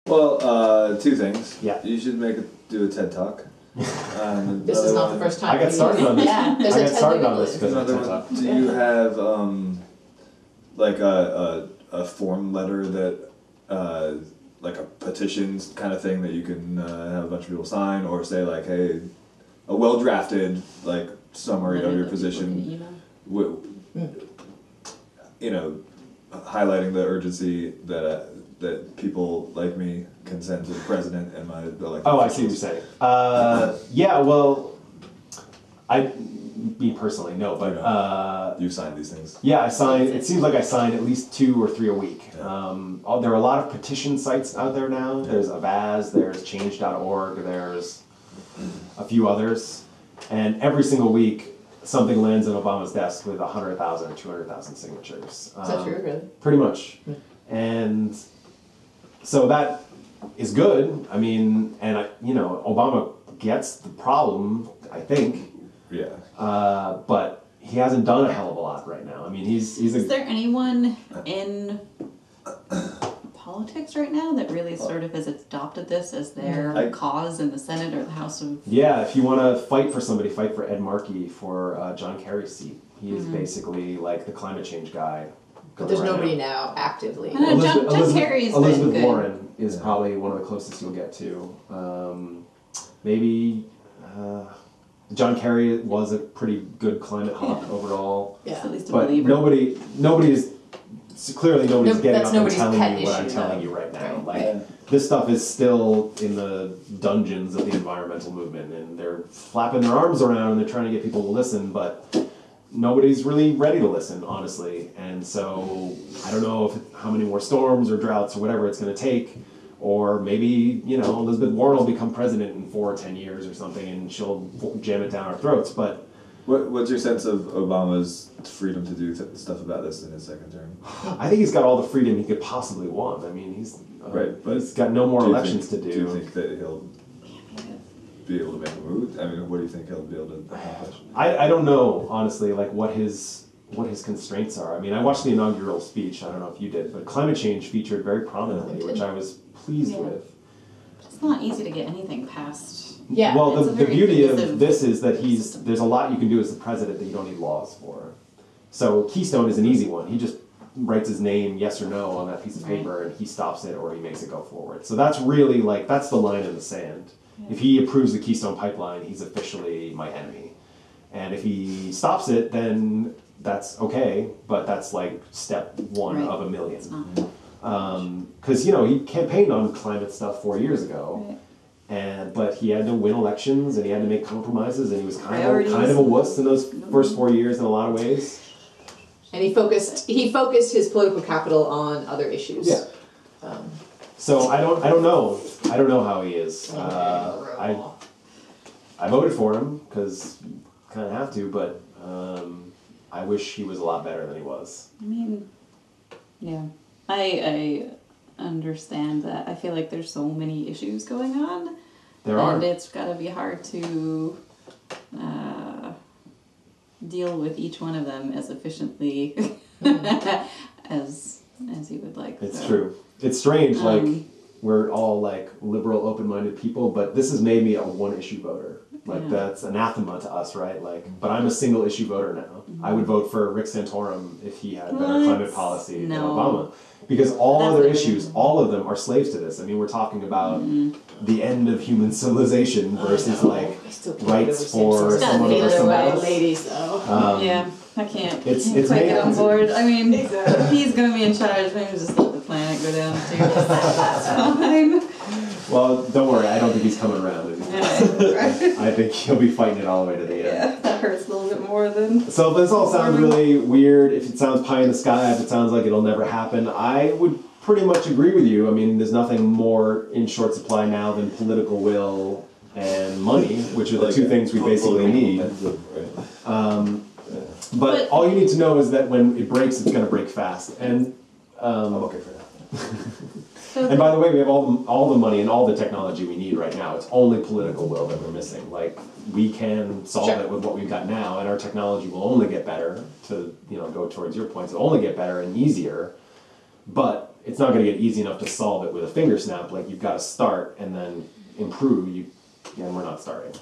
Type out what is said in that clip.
Well, two things. Yeah. You should do a TED Talk. This is not the first time. I got started on this. Yeah, I got started on this because of another TED Talk. one. Do you have like a form letter that like a petitions kind of thing that you can have a bunch of people sign, or say like, hey, a well drafted like summary of your position, you know, highlighting the urgency that people like me can send to the president and my elected Oh, officials. I see what you're saying. Yeah, well, me personally, no, but you signed these things. yeah, I sign. It seems like I sign at least 2 or 3 a week. Yeah. There are a lot of petition sites out there now. There's Avaz, there's Change.org, there's a few others, and every single week something lands on Obama's desk with 100,000 or 200,000 signatures. Is that true, really? Pretty much, and so that is good. I mean, and Obama gets the problem, I think. Yeah. But he hasn't done a hell of a lot right now. I mean, Is there anyone in politics right now that really sort of has adopted this as their cause in the Senate or the House of... Yeah, if you want to fight for somebody, fight for Ed Markey for John Kerry's seat. He is basically like the climate change guy. But there's nobody now actively. I know, John Kerry's been Elizabeth good. Warren is probably one of the closest you'll get to. Maybe John Kerry was a pretty good climate hawk overall. Yeah. At least a But believer. nobody's getting up and nobody's telling pet you what I'm issue, telling though. you right now. Right. Like this stuff is still in the dungeons of the environmental movement, and they're flapping their arms around and they're trying to get people to listen, but nobody's really ready to listen, honestly. And so I don't know how many more storms or droughts or whatever it's going to take. Or maybe, Elizabeth Warren will become president in 4 or 10 years or something, and she'll jam it down our throats. But what's your sense of Obama's freedom to do stuff about this in his second term? I think he's got all the freedom he could possibly want. I mean, he's got no more elections to do. Do you think that he'll be able to make a move? I mean, what do you think he'll be able to accomplish? I don't know, honestly, like what his constraints are. I mean, I watched the inaugural speech. I don't know if you did, but climate change featured very prominently, which I was pleased with. It's not easy to get anything passed. Yeah. Well, It's the a very beauty of divisive this is that system. there's a lot you can do as the president that you don't need laws for. So Keystone is an easy one. He just writes his name, yes or no, on that piece of paper, and he stops it or he makes it go forward. So that's really that's the line in the sand. Yeah. If he approves the Keystone Pipeline, he's officially my enemy. And if he stops it, then that's okay, but that's like step 1 of a million. Because he campaigned on climate stuff 4 years ago, but he had to win elections and he had to make compromises, and he was kind of a wuss in those first 4 years in a lot of ways. And he focused his political capital on other issues. Yeah. So I don't know how he is. I voted for him because you kind of have to, but I wish he was a lot better than he was. I mean, yeah. I understand that. I feel like there's so many issues going on. And it's got to be hard to deal with each one of them as efficiently as you would like. It's true. It's strange, we're all liberal, open-minded people, but this has made me a one-issue voter. That's anathema to us, right? But I'm a single-issue voter now. I would vote for Rick Santorum if he had better climate policy than Obama. Because other issues, all of them are slaves to this. I mean, we're talking about the end of human civilization versus rights for someone over someone else. Ladies, though. Yeah, I can't. It's quite get on board. I mean, if he's going to be in charge, maybe just let the planet go down too. That's fine. Well, don't worry. I don't think he's coming around. I think he'll be fighting it all the way to the end. Yeah, that hurts a little bit more than... So if this all sounds really weird, if it sounds pie in the sky, if it sounds like it'll never happen, I would pretty much agree with you. I mean, there's nothing more in short supply now than political will and money, which are the two things we basically need. But all you need to know is that when it breaks, it's going to break fast. And I'm okay for that. And by the way, we have all the money and all the technology we need right now. It's only political will that we're missing. We can solve it with what we've got now, and our technology will only get better. To go towards your points, it'll only get better and easier. But it's not going to get easy enough to solve it with a finger snap. Like, you've got to start and then improve. And we're not starting.